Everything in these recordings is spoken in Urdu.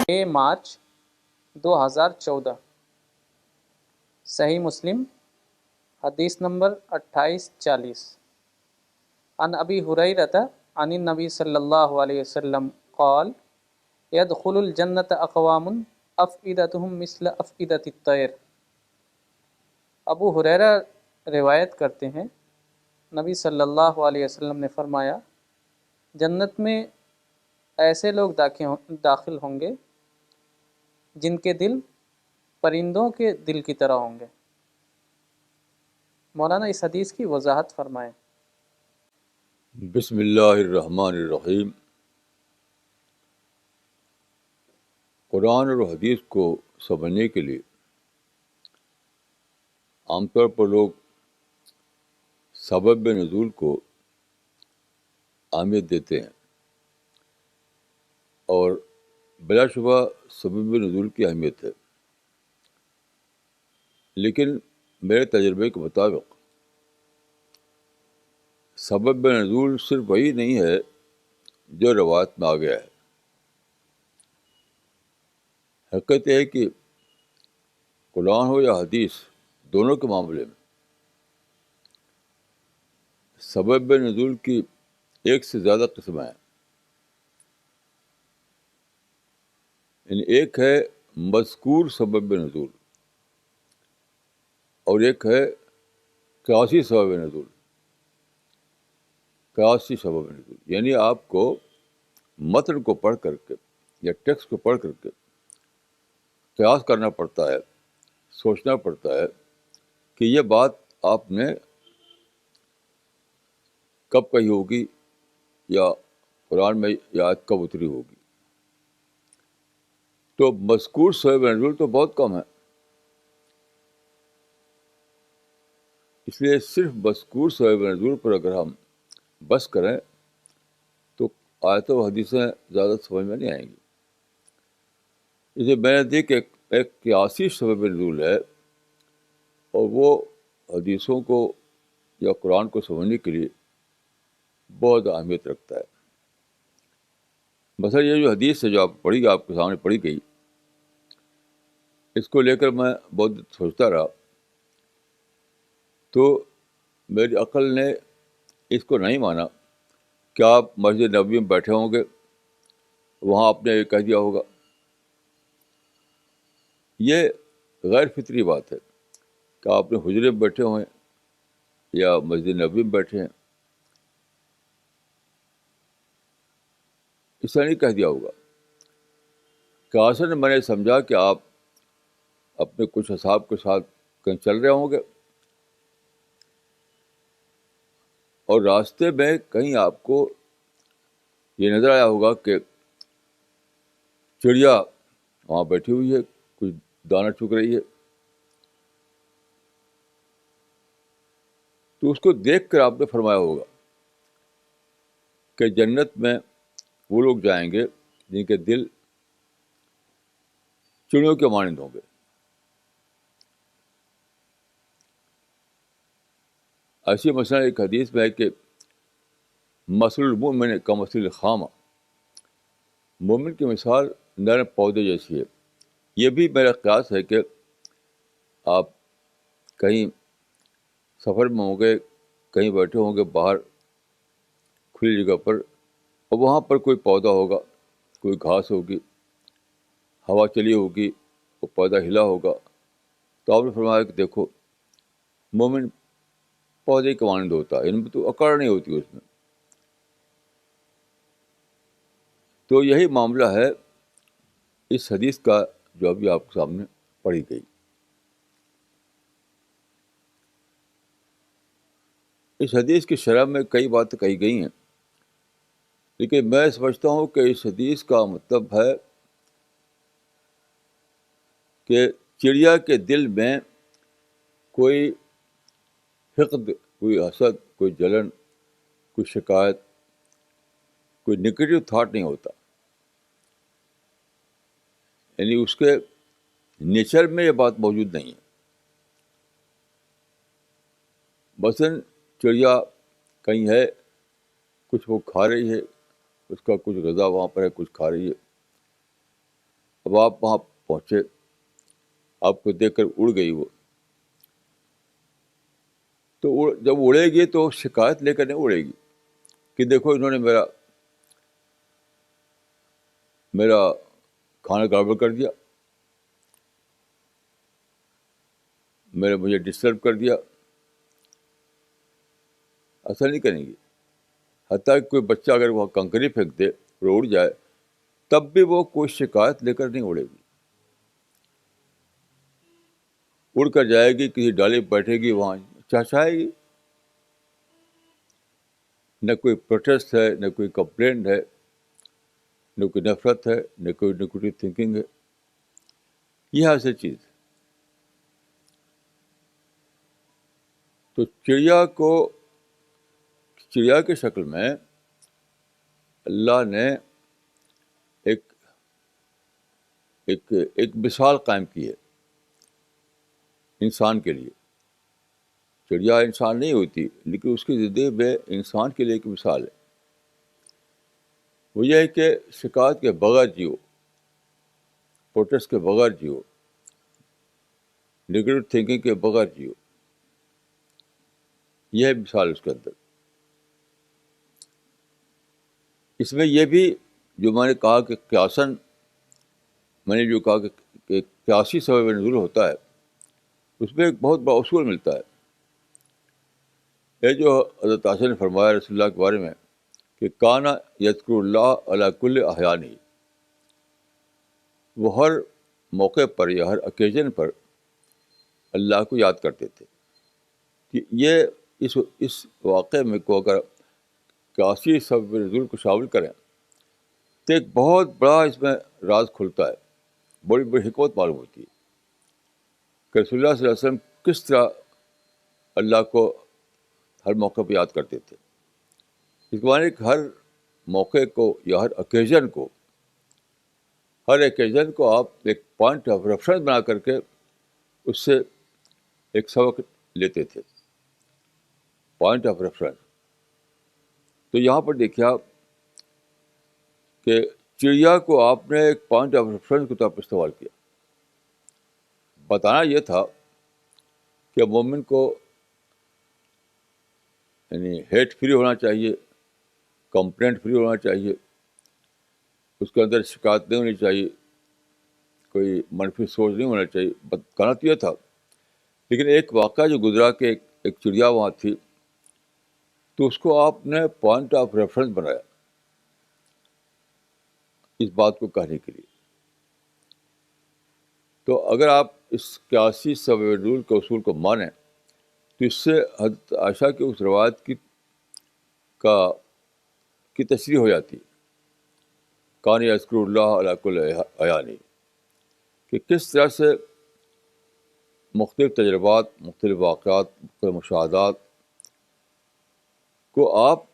6 مارچ 2014، صحیح مسلم حدیث نمبر 2840۔ عن ابی ہریرہ عن النبی صلی اللہ علیہ وسلم قال يدخل الجنت اقوام افئدتهم مثل افئدۃ الطیر۔ ابو ہریرہ روایت کرتے ہیں، نبی صلی اللہ علیہ وسلم نے فرمایا، جنت میں ایسے لوگ داخل ہوں گے جن کے دل پرندوں کے دل کی طرح ہوں گے۔ مولانا اس حدیث کی وضاحت فرمائیں۔ بسم اللہ الرحمن الرحیم۔ قرآن اور حدیث کو سمجھنے کے لیے عام طور پر لوگ سبب نزول کو اہمیت دیتے ہیں، اور بلا شبہ سبب نزول کی اہمیت ہے، لیکن میرے تجربے کے مطابق سبب نزول صرف وہی نہیں ہے جو روایت میں آ گیا ہے۔ حقیقت یہ ہے کہ قرآن ہو یا حدیث، دونوں کے معاملے میں سبب نزول کی ایک سے زیادہ قسمیں ہیں۔ یعنی ایک ہے مذکور سبب نزول، اور ایک ہے قیاسی سبب نزول۔ قیاسی سبب نزول یعنی آپ کو متن کو پڑھ کر کے یا ٹیکسٹ کو پڑھ کر کے قیاس کرنا پڑتا ہے، سوچنا پڑتا ہے کہ یہ بات آپ نے کب کہی ہوگی، یا قرآن میں یہ آیت کب اتری ہوگی۔ تو مذکور سبب نزول تو بہت کم ہے، اس لیے صرف مذکور سبب نزول پر اگر ہم بس کریں تو آیتیں و حدیثیں زیادہ سمجھ میں نہیں آئیں گی۔ اسے میں نے دیکھ ایک قیاسی سبب نزول ہے، اور وہ حدیثوں کو یا قرآن کو سمجھنے کے لیے بہت اہمیت رکھتا ہے۔ مثلا یہ جو حدیث ہے جو آپ پڑھی، آپ کے سامنے پڑھی گئی، اس کو لے کر میں بہت سوچتا رہا، تو میری عقل نے اس کو نہیں مانا کہ آپ مسجد نبوی میں بیٹھے ہوں گے، وہاں آپ نے یہ کہہ دیا ہوگا۔ یہ غیر فطری بات ہے کہ آپ اپنے حجرے میں بیٹھے ہوئے یا مسجد نبوی میں بیٹھے ہیں، اس طرح نہیں کہہ دیا ہوگا۔ کہ اصل میں نے سمجھا کہ آپ اپنے کچھ اصحاب کے ساتھ کہیں چل رہے ہوں گے، اور راستے میں کہیں آپ کو یہ نظر آیا ہوگا کہ چڑیا وہاں بیٹھی ہوئی ہے، کچھ دانہ چگ رہی ہے، تو اس کو دیکھ کر آپ نے فرمایا ہوگا کہ جنت میں وہ لوگ جائیں گے جن کے دل چڑیوں کے مانند ہوں گے۔ ایسی مثلا ایک حدیث میں ہے کہ مثل المؤمن کمثل الخامہ، مومن کی مثال نرم پودے جیسی ہے۔ یہ بھی میرا قیاس ہے کہ آپ کہیں سفر میں ہوں گے، کہیں بیٹھے ہوں گے باہر کھلی جگہ پر، اور وہاں پر کوئی پودا ہوگا، کوئی گھاس ہوگی، ہوا چلی ہوگی، وہ پودا ہلا ہوگا، تو آپ نے فرمایا کہ دیکھو مومن پودے کے مانند ہوتا ہے، ان میں تو اکڑ نہیں ہوتی اس میں۔ تو یہی معاملہ ہے اس حدیث کا جو ابھی آپ کے سامنے پڑھی گئی۔ اس حدیث کی شرح میں کئی باتیں کہی گئی ہیں، لیکن میں سمجھتا ہوں کہ اس حدیث کا مطلب ہے کہ چڑیا کے دل میں کوئی حقد، کوئی حسد، کوئی جلن، کوئی شکایت، کوئی نگیٹو تھاٹ نہیں ہوتا۔ یعنی اس کے نیچر میں یہ بات موجود نہیں ہے۔ مثلاً چڑیا کہیں ہے، کچھ وہ کھا رہی ہے، اس کا کچھ غذا وہاں پر ہے، کچھ کھا رہی ہے، اب آپ وہاں پہنچے، آپ کو دیکھ کر اڑ گئی وہ، تو جب اڑے گی تو شکایت لے کر نہیں اڑے گی کہ دیکھو انہوں نے میرا کھانا گڑبڑ کر دیا، مجھے ڈسٹرب کر دیا. ایسا نہیں کریں گی. حتیٰ کہ کوئی بچہ اگر وہ کنکری پھینک دے اور اڑ جائے تب بھی وہ کوئی شکایت لے کر نہیں اڑے گی. اڑ کر جائے گی، کسی ڈالی پہ بیٹھے گی، وہاں چہچہائے گی. نہ کوئی پروٹیسٹ ہے، نہ کوئی کمپلینٹ ہے، نہ کوئی نفرت ہے، نہ کوئی نیگیٹو تھنکنگ ہے. یہ ایسی چیز. تو چڑیا کی شکل میں اللہ نے ایک ایک ایک مثال قائم کی ہے انسان کے لیے. چڑیا انسان نہیں ہوتی، لیکن اس کی زندگی میں انسان کے لیے ایک مثال ہے. وہ یہ ہے کہ شکایت کے بغیر جیو، پروٹیسٹ کے بغیر جیو، نیگیٹو تھنکنگ کے بغیر جیو. یہ ہے مثال اس کے اندر. اس میں یہ بھی جو میں نے کہا کہ قیاساً، میں نے جو کہا کہ قیاسی سبب نزول ہوتا ہے، اس میں ایک بہت بڑا اصول ملتا ہے. یہ جو حضرت عائشہ نے فرمایا رسول اللہ کے بارے میں کہ کانا یذکر اللہ علی کل احیانہ، وہ ہر موقع پر یا ہر اوکیزن پر اللہ کو یاد کرتے تھے. کہ یہ اس واقعے میں کو اگر قیاسی سبب نزول کو شامل کریں تو ایک بہت بڑا اس میں راز کھلتا ہے، بڑی بڑی حکمت معلوم ہوتی ہے کہ رسول اللہ صلی اللہ علیہ وسلم کس طرح اللہ کو ہر موقع پہ یاد کرتے تھے. اس کے معنی کہ ہر موقع کو یا ہر اوکیزن کو آپ ایک پوائنٹ آف ریفرنس بنا کر کے اس سے ایک سبق لیتے تھے. Point of reference. تو یہاں پر دیکھیے آپ کہ چڑیا کو آپ نے ایک پوائنٹ آف ریفرنس کے طور پر استعمال کیا. بتانا یہ تھا کہ مومن کو یعنی ہیٹ فری ہونا چاہیے، کمپلینٹ فری ہونا چاہیے، اس کے اندر شکایت نہیں ہونی چاہیے، کوئی منفی سوچ نہیں ہونا چاہیے. بتانا تو یہ تھا. لیکن ایک واقعہ جو گزرا کہ ایک چڑیا وہاں تھی، تو اس کو آپ نے پوائنٹ آف ریفرنس بنایا اس بات کو کہنے کے لیے. تو اگر آپ اس قیاسی سبب نزول کے اصول کو مانیں تو اس سے حضرت عائشہ کی اس روایت کی تشریح ہو جاتی. کان یذکر اللہ علی کل احیانہ، کہ کس طرح سے مختلف تجربات، مختلف واقعات، مختلف مشاہدات کو آپ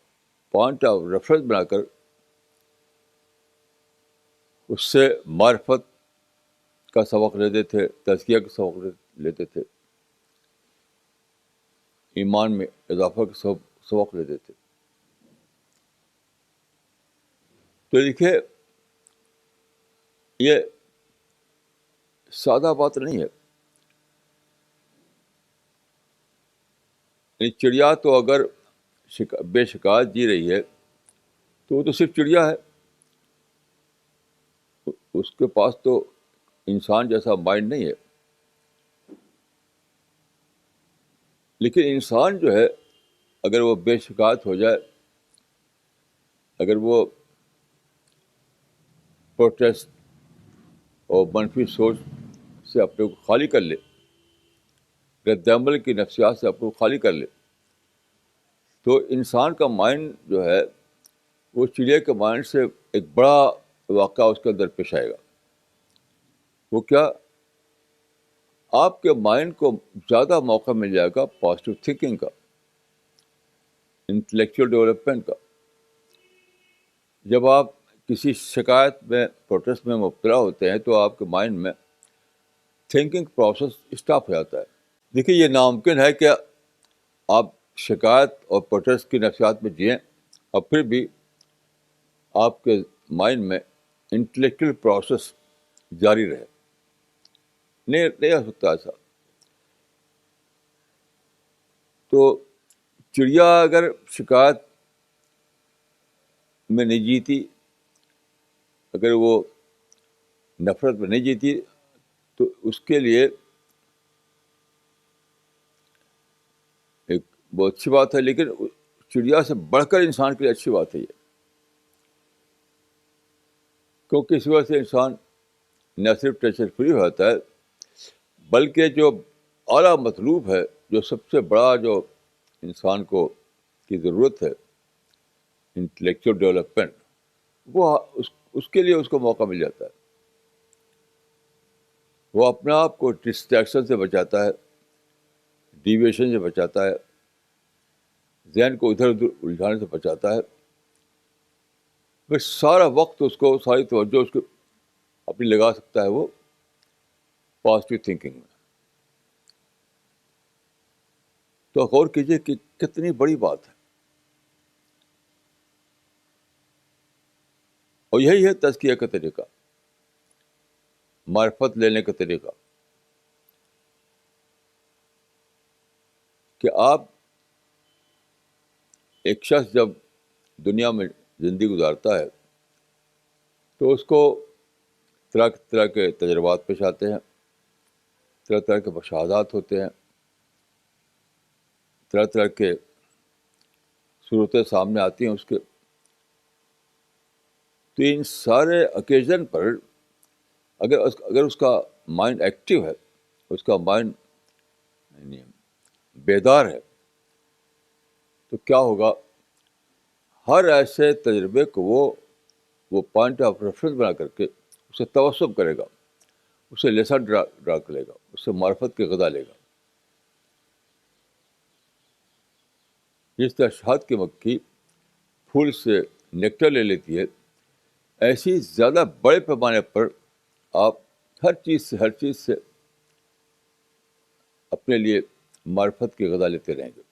پوائنٹ آف ریفرنس بنا کر اس سے معرفت کا سبق لیتے تھے، تزکیہ کا سبق لیتے تھے، ایمان میں اضافہ کا سبق لیتے تھے. تو دیکھیے یہ سادہ بات نہیں ہے. چڑیا تو اگر بے شکایت جی رہی ہے تو وہ تو صرف چڑیا ہے، اس کے پاس تو انسان جیسا مائنڈ نہیں ہے. لیکن انسان جو ہے اگر وہ بے شکایت ہو جائے، اگر وہ پروٹیسٹ اور منفی سوچ سے اپنے کو خالی کر لے، رد عمل کی نفسیات سے اپنے کو خالی کر لے، تو انسان کا مائنڈ جو ہے وہ چڑیا کے مائنڈ سے ایک بڑا واقعہ اس کے اندر پیش آئے گا. وہ کیا؟ آپ کے مائنڈ کو زیادہ موقع مل جائے گا پازیٹیو تھنکنگ کا، انٹلیکچوئل ڈیولپمنٹ کا. جب آپ کسی شکایت میں، پروٹیسٹ میں مبتلا ہوتے ہیں تو آپ کے مائنڈ میں تھنکنگ پروسیس اسٹاپ ہو جاتا ہے. دیکھیے یہ ناممکن ہے کہ آپ شکایت اور پروٹیسٹ کی نفسیات میں جئیں اور پھر بھی آپ کے مائنڈ میں انٹلیکچوئل پروسیس جاری رہے. نہیں ہو سکتا ایسا. تو چڑیا اگر شکایت میں نہیں جیتی, اگر وہ نفرت میں نہیں جیتی, تو اس کے لیے ایک بہت اچھی بات ہے. لیکن چڑیا سے بڑھ کر انسان کے لیے اچھی بات ہے یہ, کیونکہ اس وجہ سے انسان نہ صرف ٹینشن فری ہو جاتا ہے, بلکہ جو اعلیٰ مطلوب ہے, جو سب سے بڑا جو انسان کو کی ضرورت ہے, انٹلیکچوئل ڈیولپمنٹ, وہ اس کے لیے اس کو موقع مل جاتا ہے. وہ اپنے آپ کو ڈسٹریکشن سے بچاتا ہے, ڈیویشن سے بچاتا ہے, ذہن کو ادھر ادھر الجھانے سے بچاتا ہے. بس سارا وقت اس کو, ساری توجہ اس کو اپنی لگا سکتا ہے وہ پازیٹیو تھنکنگ میں. تو غور کیجیے کہ کتنی بڑی بات ہے. اور یہی ہے تزکیہ کا طریقہ, معرفت لینے کا طریقہ, کہ آپ ایک شخص جب دنیا میں زندگی گزارتا ہے تو اس کو طرح طرح کے تجربات پیش آتے ہیں, طرح طرح کے مشاہدات ہوتے ہیں, طرح طرح کے صورتیں سامنے آتی ہیں اس کے. تو ان سارے اوکیزن پر اگر اس کا مائنڈ ایکٹیو ہے, اس کا مائنڈ یعنی بیدار ہے, تو کیا ہوگا, ہر ایسے تجربے کو وہ پوائنٹ آف ریفرنس بنا کر کے اسے توسب کرے گا, اسے لیسن ڈرا کرے گا, اس سے معرفت کی غذا لے گا. جس طرح شہد کی مکھی پھول سے نیکٹر لے لیتی ہے, ایسی زیادہ بڑے پیمانے پر آپ ہر چیز سے اپنے لیے معرفت کی غذا لیتے رہیں گے.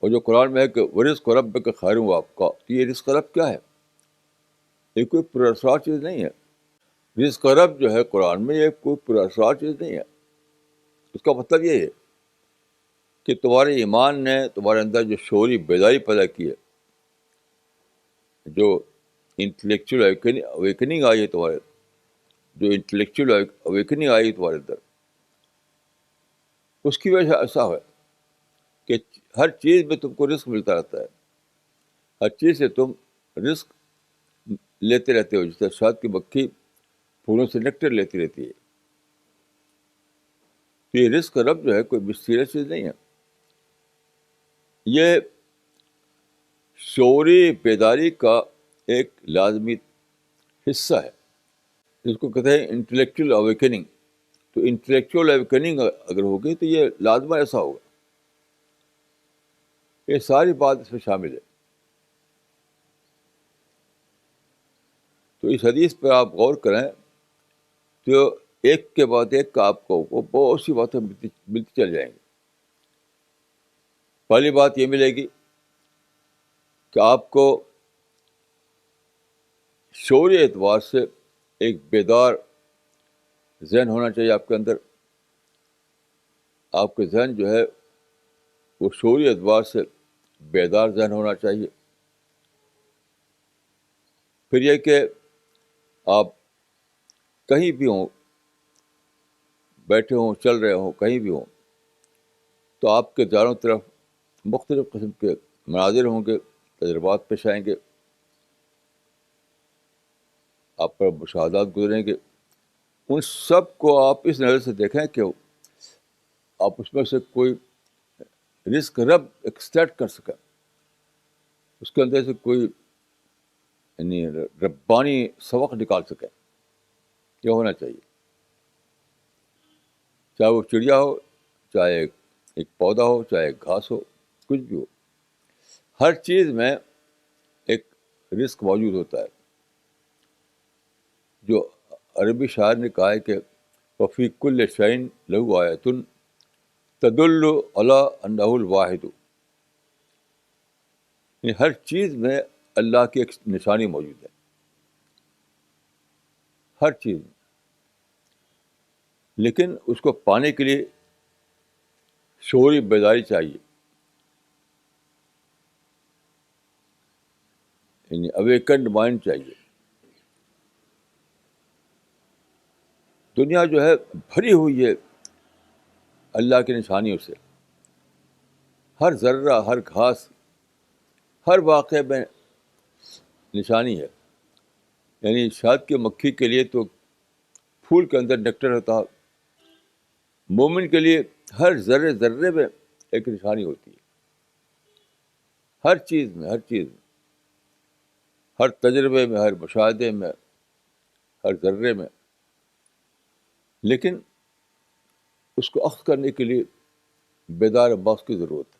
اور جو قرآن میں ہے کہ ورزق ربک خیر وابقیٰ, تو یہ رزق رب کیا ہے؟ یہ کوئی پراسرار چیز نہیں ہے. رزق رب جو ہے قرآن میں, یہ کوئی پراسرار چیز نہیں ہے. اس کا مطلب یہ ہے کہ تمہارے ایمان نے تمہارے اندر جو شعوری بیداری پیدا کی ہے, جو انٹلیکچوئل اویکننگ آئی ہے تمہارے, جو انٹلیکچوئل اویکننگ آئی ہے تمہارے اندر, اس کی وجہ سے ایسا ہے کہ ہر چیز میں تم کو رزق ملتا رہتا ہے, ہر چیز سے تم رزق لیتے رہتے ہو. جس طرح شہد کی مکھی پھولوں سے نیکٹر لیتی رہتی ہے. تو یہ رزق رب جو ہے کوئی مسٹیریس چیز نہیں ہے, یہ شعوری بیداری کا ایک لازمی حصہ ہے, جس کو کہتے ہیں انٹلیکچوئل اویکننگ. تو انٹلیکچوئل اویکننگ اگر ہوگی تو یہ لازمہ ایسا ہوگا. یہ ساری بات اس میں شامل ہے. تو اس حدیث پہ آپ غور کریں تو ایک کے بعد ایک کا آپ کو بہت سی باتیں ملتی چل جائیں گی. پہلی بات یہ ملے گی کہ آپ کو شعوری اعتبار سے ایک بیدار ذہن ہونا چاہیے آپ کے اندر. آپ کے ذہن جو ہے وہ شعوری اعتبار سے بیدار ذہن ہونا چاہیے. پھر یہ کہ آپ کہیں بھی ہوں, بیٹھے ہوں, چل رہے ہوں, کہیں بھی ہوں, تو آپ کے چاروں طرف مختلف قسم کے مناظر ہوں گے, تجربات پیش آئیں گے, آپ پر مشاہدات گزریں گے. ان سب کو آپ اس نظر سے دیکھیں کہ آپ اس میں سے کوئی رزق رب ایکسٹریکٹ کر سکیں, اس کے اندر سے کوئی یعنی ربانی سبق نکال سکیں. یہ ہونا چاہیے, چاہے وہ چڑیا ہو, چاہے ایک پودا ہو, چاہے ایک گھاس ہو, کچھ بھی ہو, ہر چیز میں ایک رزق موجود ہوتا ہے. جو عربی شاعر نے کہا ہے کہ وفی کل شعین لہو آیۃ تدل علی انہ الواحد, ہر چیز میں اللہ کی ایک نشانی موجود ہے. ہر چیز میں. لیکن اس کو پانے کے لیے شعوری بیداری چاہیے, یعنی اویکنڈ مائنڈ چاہیے. دنیا جو ہے بھری ہوئی ہے اللہ کی نشانیوں سے. ہر ذرہ, ہر گھاس, ہر واقعے میں نشانی ہے. یعنی شہد کی مکھی کے لیے تو پھول کے اندر نیکٹر ہوتا ہے, مومن کے لیے ہر ذرے ذرے میں ایک نشانی ہوتی ہے. ہر چیز میں, ہر چیز میں, ہر تجربے میں, ہر مشاہدے میں, ہر ذرے میں. لیکن اس کو اخذ کرنے کے لیے بیدار باس کی ضرورت ہے.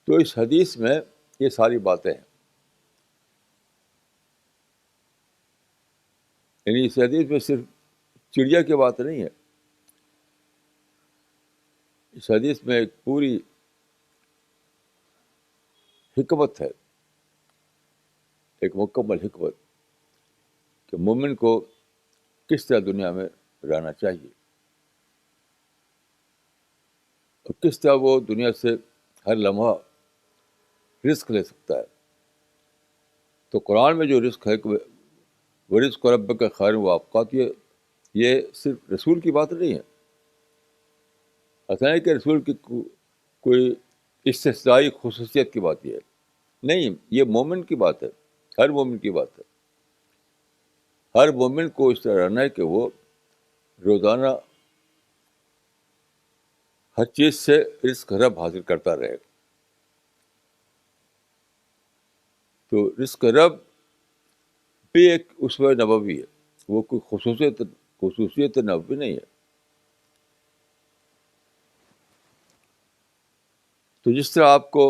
تو اس حدیث میں یہ ساری باتیں ہیں. یعنی اس حدیث میں صرف چڑیا کی بات نہیں ہے, اس حدیث میں ایک پوری حکمت ہے, ایک مکمل حکمت کہ مومن کو کس طرح دنیا میں رہنا چاہیے اور کس طرح وہ دنیا سے ہر لمحہ رزق لے سکتا ہے. تو قرآن میں جو رزق ہے کہ وہ رزق رب کا خیر و اوقات, یہ صرف رسول کی بات نہیں ہے. ایسا نہیں کہ رسول کی کوئی استثنائی خصوصیت کی بات یہ ہے, نہیں, یہ مومن کی بات ہے, ہر مومن کی بات ہے. ہر مومن کو اس طرح رہنا ہے کہ وہ روزانہ ہر چیز سے رزق رب حاصل کرتا رہے. تو رزق رب بھی ایک اسوہ نبوی ہے, وہ کوئی خصوصیت نبوی نہیں ہے. تو جس طرح آپ کو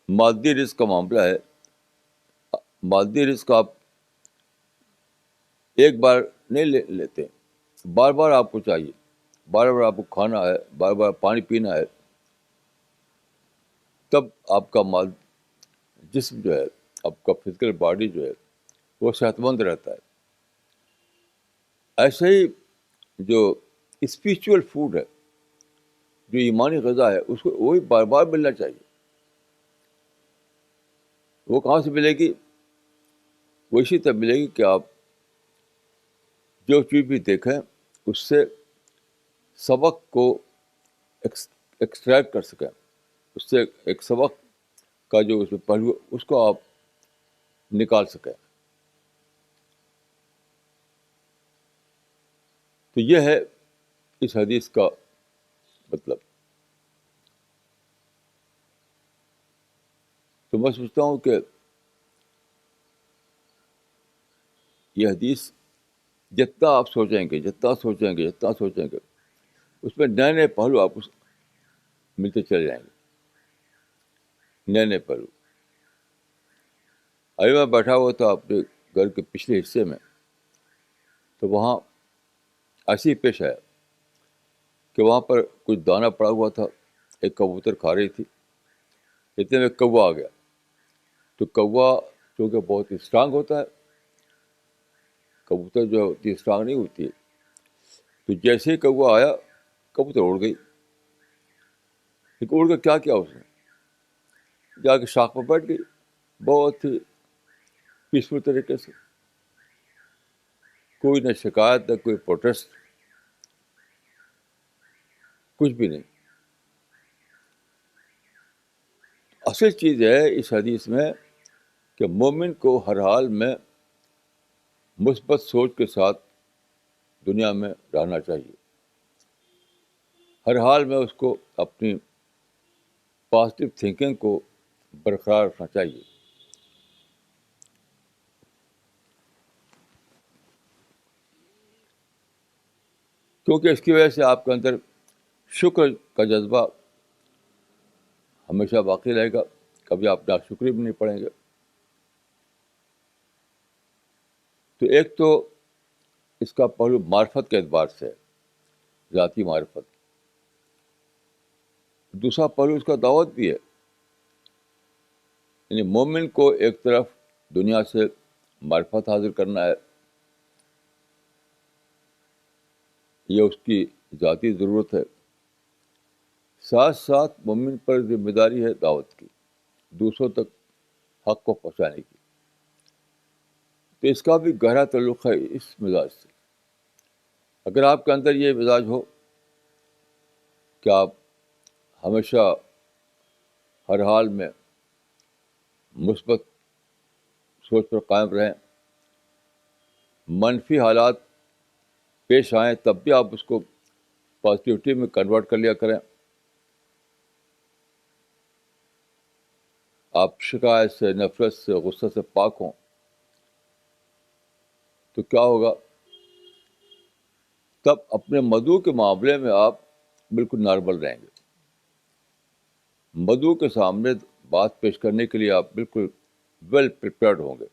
مادی رزق کا معاملہ ہے, مادی رزق آپ ایک بار نہیں لیتے, بار بار آپ کو چاہیے, بار بار آپ کو کھانا ہے, بار بار پانی پینا ہے, تب آپ کا جسم جو ہے, آپ کا فزیکل باڈی جو ہے وہ صحت مند رہتا ہے. ایسے ہی جو اسپریچول فوڈ ہے, جو ایمانی غذا ہے, اس کو وہی بار بار ملنا چاہیے. وہ کہاں سے ملے گی؟ وہ اسی طرح ملے گی کہ آپ جو چیز بھی دیکھیں اس سے سبق کو ایکسٹریکٹ کر سکیں, اس سے ایک سبق کا جو اس میں پہلو اس کو آپ نکال سکیں. تو یہ ہے اس حدیث کا مطلب. تو میں سمجھتا ہوں کہ یہ حدیث جتنا آپ سوچیں گے, اس میں نئے نئے پہلو آپ ملتے چلے جائیں گے, نئے نئے پہلو. ابھی میں بیٹھا ہوا تھا اپنے گھر کے پچھلے حصے میں, تو وہاں ایسے ہی پیش آیا کہ وہاں پر کچھ دانہ پڑا ہوا تھا, ایک کبوتر کھا رہی تھی. اتنے میں کوا آ گیا. تو کوا چونکہ بہت اسٹرانگ ہوتا ہے, کبوتر جو ہوتی ہے اسٹرانگ نہیں ہوتی ہے, تو جیسے ہی کوا آیا کبوتر اڑ گئی. لیکن اڑ کے کیا کیا اس نے, جا کے شاخ پر بیٹھ گئی بہت ہی پیسفل طریقے سے. کوئی نہ شکایت, نہ کوئی پروٹیسٹ, کچھ بھی نہیں. اصل چیز ہے اس حدیث میں کہ مومن کو ہر حال میں مثبت سوچ کے ساتھ دنیا میں رہنا چاہیے. ہر حال میں اس کو اپنی پازیٹیو تھنکنگ کو برقرار رکھنا چاہیے. کیونکہ اس کی وجہ سے آپ کے اندر شکر کا جذبہ ہمیشہ باقی رہے گا, کبھی آپ ناشکری بھی نہیں پڑیں گے. تو ایک تو اس کا پہلو معرفت کے اعتبار سے ہے, ذاتی معرفت. دوسرا پہلو اس کا دعوت بھی ہے یعنی مومن کو ایک طرف دنیا سے معرفت حاصل کرنا ہے، یہ اس کی ذاتی ضرورت ہے، ساتھ ساتھ مومن پر ذمہ داری ہے دعوت کی، دوسروں تک حق کو پہنچانے کی. تو اس کا بھی گہرا تعلق ہے اس مزاج سے. اگر آپ کے اندر یہ مزاج ہو کہ آپ ہمیشہ ہر حال میں مثبت سوچ پر قائم رہیں، منفی حالات پیش آئیں تب بھی آپ اس کو پازیٹیوٹی میں کنورٹ کر لیا کریں، آپ شکایت سے، نفرت سے، غصہ سے پاک ہوں، تو کیا ہوگا؟ تب اپنے مدعو کے معاملے میں آپ بالکل نارمل رہیں گے. مدعو کے سامنے بات پیش کرنے کے لیے آپ بالکل ویل پریپیئرڈ ہوں گے.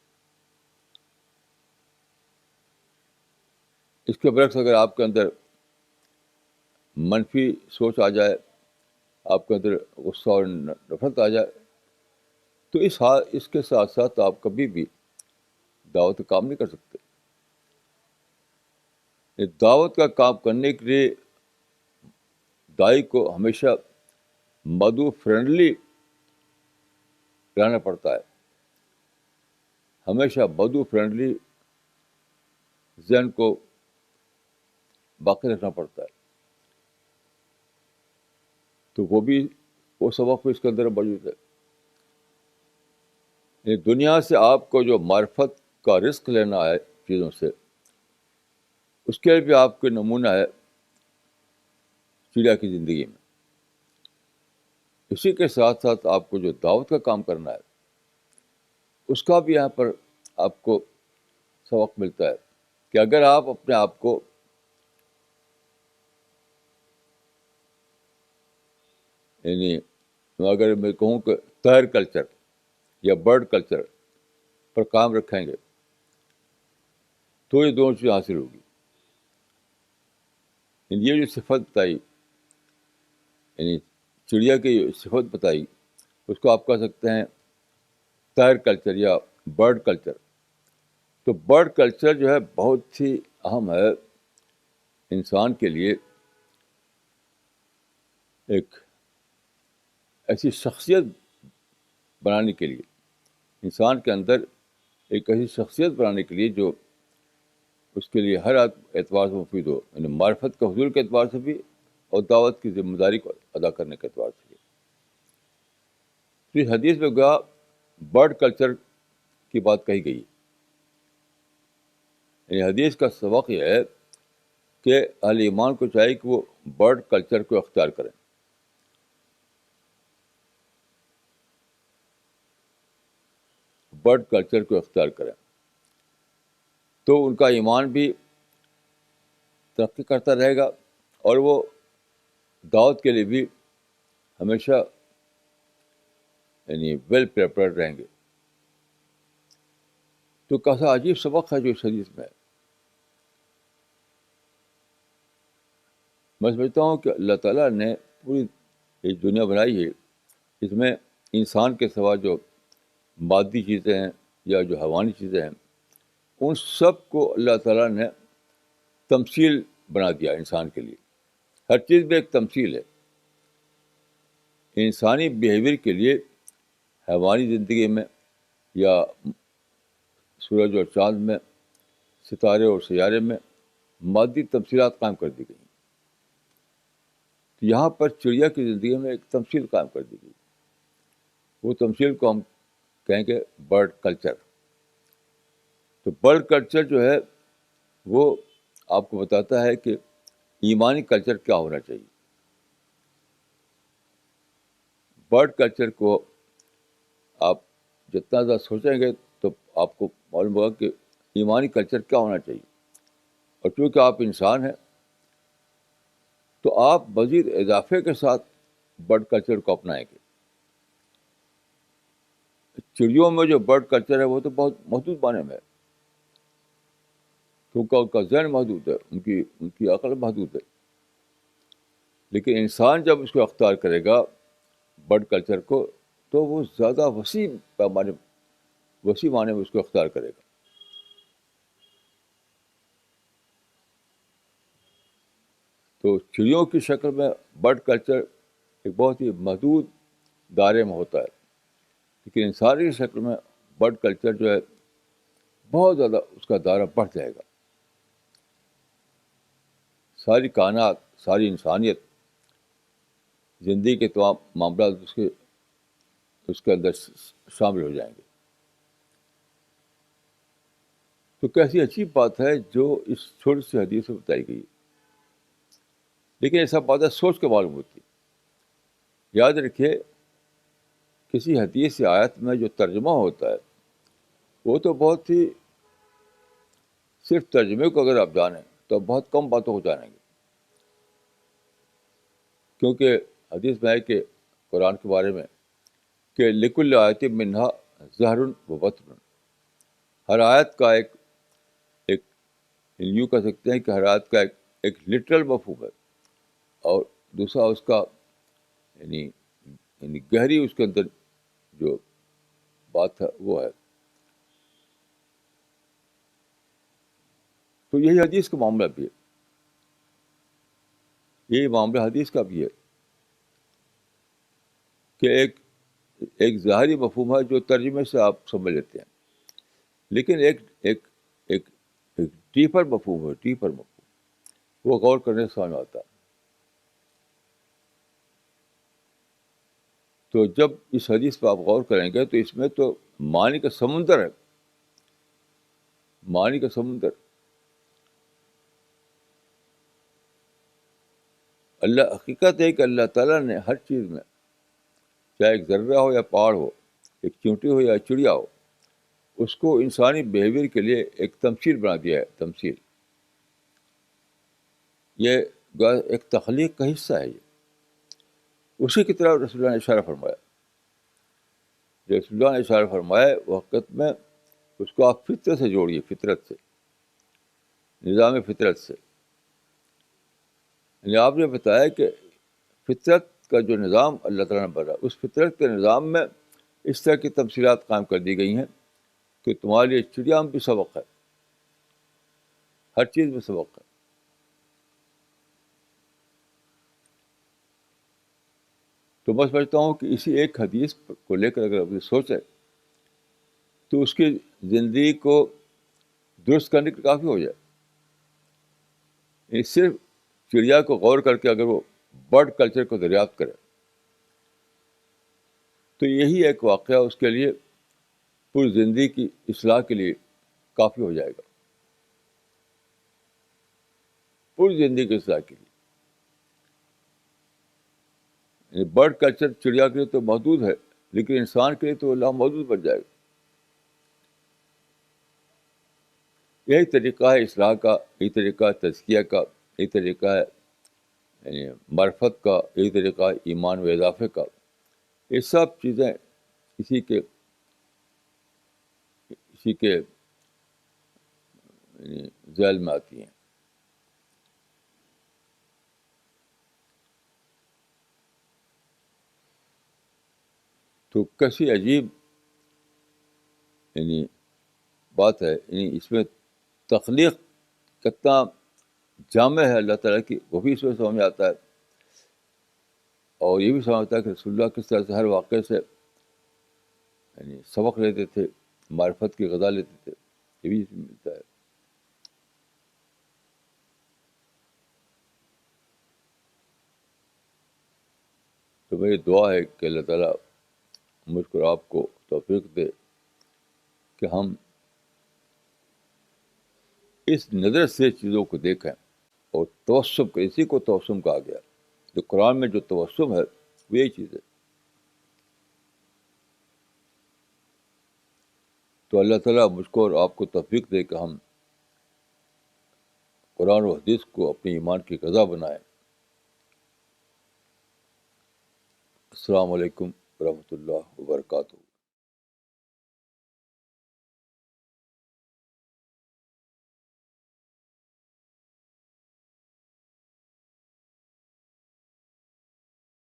اس کے برعکس اگر آپ کے اندر منفی سوچ آ جائے، آپ کے اندر غصہ اور نفرت آ جائے، تو اس کے ساتھ ساتھ آپ کبھی بھی دعوت کا کام نہیں کر سکتے. دعوت کا کام کرنے کے لیے داعی کو ہمیشہ مدعو فرینڈلی رہنا پڑتا ہے، ہمیشہ مدعو فرینڈلی ذہن کو باقی رکھنا پڑتا ہے. تو وہ سبق اس کے اندر موجود ہے. دنیا سے آپ کو جو معرفت کا رزق لینا ہے چیزوں سے، اس کے لیے بھی آپ کے نمونہ ہے چڑیا کی زندگی میں. اسی کے ساتھ ساتھ آپ کو جو دعوت کا کام کرنا ہے، اس کا بھی یہاں پر آپ کو سبق ملتا ہے کہ اگر آپ اپنے آپ کو یعنی اگر میں کہوں کہ طیر کلچر یا برڈ کلچر پر کام رکھیں گے تو یہ دونوں چیزیں حاصل ہوگی. یہ جو صفت بتائی، یعنی چڑیا کی صفت بتائی، اس کو آپ کہہ سکتے ہیں طیر کلچر یا برڈ کلچر. تو برڈ کلچر جو ہے بہت ہی اہم ہے انسان کے لیے، ایک ایسی شخصیت بنانے کے لیے، انسان کے اندر ایک ایسی شخصیت بنانے کے لیے جو اس کے لیے ہر اعتبار سے مفید ہو، یعنی معرفت کے حصول کے اعتبار سے بھی اور دعوت کی ذمہ داری کو ادا کرنے کے اعتبار سے بھی. تو اس حدیث میں گویا برڈ کلچر کی بات کہی گئی. یعنی حدیث کا سبق یہ ہے کہ اہل ایمان کو چاہیے کہ وہ برڈ کلچر کو اختیار کریں. برڈ کلچر کو اختیار کریں تو ان کا ایمان بھی ترقی کرتا رہے گا اور وہ دعوت کے لیے بھی ہمیشہ یعنی ویل پریپیئرڈ رہیں گے. تو کیسا عجیب سبق ہے جو اس حدیث میں ہے. میں سمجھتا ہوں کہ اللہ تعالیٰ نے پوری یہ دنیا بنائی ہے، اس میں انسان کے سوا جو مادی چیزیں ہیں یا جو حیوانی چیزیں ہیں، ان سب کو اللہ تعالیٰ نے تمثیل بنا دیا انسان کے لیے. ہر چیز میں ایک تمثیل ہے. انسانی بیہیویئر کے لیے حیوانی زندگی میں یا سورج اور چاند میں، ستارے اور سیارے میں مادی تمثیلات قائم کر دی گئی. تو یہاں پر چڑیا کی زندگی میں ایک تمثیل قائم کر دی گئی. وہ تمثیل کو ہم کہیں گے برڈ کلچر. تو برڈ کلچر جو ہے وہ آپ کو بتاتا ہے کہ ایمانی کلچر کیا ہونا چاہیے. برڈ کلچر کو آپ جتنا زیادہ سوچیں گے تو آپ کو معلوم ہوگا کہ ایمانی کلچر کیا ہونا چاہیے. اور چونکہ آپ انسان ہیں تو آپ مزید اضافے کے ساتھ برڈ کلچر کو اپنائیں گے. چڑیوں میں جو برڈ کلچر ہے وہ تو بہت محدود معنی میں ہے، کیونکہ ان کا ذہن محدود ہے، ان کی عقل محدود ہے. لیکن انسان جب اس کو اختیار کرے گا برڈ کلچر کو، تو وہ زیادہ وسیع معنی میں اس کو اختیار کرے گا. تو چڑیوں کی شکل میں برڈ کلچر ایک بہت ہی محدود دائرے میں ہوتا ہے، لیکن انسانی کی شکل میں برڈ کلچر جو ہے بہت زیادہ اس کا دائرہ بڑھ جائے گا. ساری کائنات، ساری انسانیت، زندگی کے تمام معاملات اس کے اندر شامل ہو جائیں گے. تو کیسی عجیب بات ہے جو اس چھوٹی سی حدیث میں بتائی گئی، لیکن یہ سب باتیں سوچ کے معلوم ہوتی. یاد رکھیے، کسی حدیث یا آیت میں جو ترجمہ ہوتا ہے وہ تو بہت ہی، صرف ترجمے کو اگر آپ جانیں تو بہت کم باتوں کو جانیں گے، کیونکہ حدیث میں ہے کہ قرآن کے بارے میں کہ لکل آیت منہا زہر و بطن، ہر آیت کا ایک یوں کہہ سکتے ہیں کہ ہر آیت کا ایک لٹرل مفہوم ہے، اور دوسرا اس کا یعنی گہری اس کے اندر جو بات ہے وہ ہے. تو یہی حدیث کا معاملہ بھی ہے، یہی معاملہ حدیث کا بھی ہے کہ ایک ظاہری مفہوم ہے جو ترجمے سے آپ سمجھ لیتے ہیں، لیکن ایک ایک ایک ایک ڈیپر مفہوم ہے، ڈیپر مفہوم، وہ غور کرنے سے سمجھ آتا ہے. تو جب اس حدیث پہ آپ غور کریں گے تو اس میں تو معنی کا سمندر ہے، معنی کا سمندر. حقیقت ہے کہ اللہ تعالیٰ نے ہر چیز میں، چاہے ایک ذرہ ہو یا پہاڑ ہو، ایک چونٹی ہو یا چڑیا ہو، اس کو انسانی بیہیویئر کے لیے ایک تمثیل بنا دیا ہے. تمثیل، یہ ایک تخلیق کا حصہ ہے. یہ اسی کی طرح رسول اللہ نے اشارہ فرمایا، جو رسول اللہ نے اشارہ فرمایا وہ حقیقت میں اس کو آپ فطرت سے جوڑیے، فطرت سے، نظام فطرت سے. یعنی آپ نے بتایا کہ فطرت کا جو نظام اللہ تعالیٰ نے بنا، اس فطرت کے نظام میں اس طرح کی تفصیلات قائم کر دی گئی ہیں کہ تمہارے لیے چڑیا میں بھی سبق ہے، ہر چیز میں سبق ہے. تو میں سمجھتا ہوں کہ اسی ایک حدیث کو لے کر اگر اپنی سوچیں تو اس کی زندگی کو درست کرنے کے کافی ہو جائے. صرف چڑیا کو غور کر کے اگر وہ برڈ کلچر کو دریافت کرے تو یہی ایک واقعہ اس کے لیے پوری زندگی کی اصلاح کے لیے کافی ہو جائے گا، پوری زندگی کی اصلاح کے لیے. برڈ کلچر چڑیا کے لیے تو محدود ہے، لیکن انسان کے لیے تو اللہ محدود بن جائے گا. یہی طریقہ ہے اصلاح کا، یہی طریقہ ہے تزکیہ کا، یہی طریقہ ہے یعنی معرفت کا، یہی طریقہ ہے ایمان و اضافے کا. یہ سب چیزیں اسی کے یعنی ذیل میں آتی ہیں. تو کیسی عجیب یعنی بات ہے، یعنی اس میں تخلیق کتنا جامع ہے اللہ تعالیٰ کی، وہ بھی اس میں سمجھ میں آتا ہے. اور یہ بھی سمجھ آتا ہے کہ رسول اللہ کس طرح سے ہر واقعے سے یعنی سبق لیتے تھے، معرفت کی غذا لیتے تھے، یہ بھی اس میں ملتا ہے. تو میری دعا ہے کہ اللہ تعالیٰ مجھ کو اور آپ کو توفیق دے کہ ہم اس نظر سے چیزوں کو دیکھیں اور توسم کا، اسی کو توسم کہا گیا. جو قرآن میں جو توسم ہے وہ یہی چیز ہے. تو اللہ تعالیٰ مجھ کو اور آپ کو توفیق دے کہ ہم قرآن و حدیث کو اپنے ایمان کی غذا بنائیں. السلام علیکم ورحمۃ اللہ وبرکاتہ.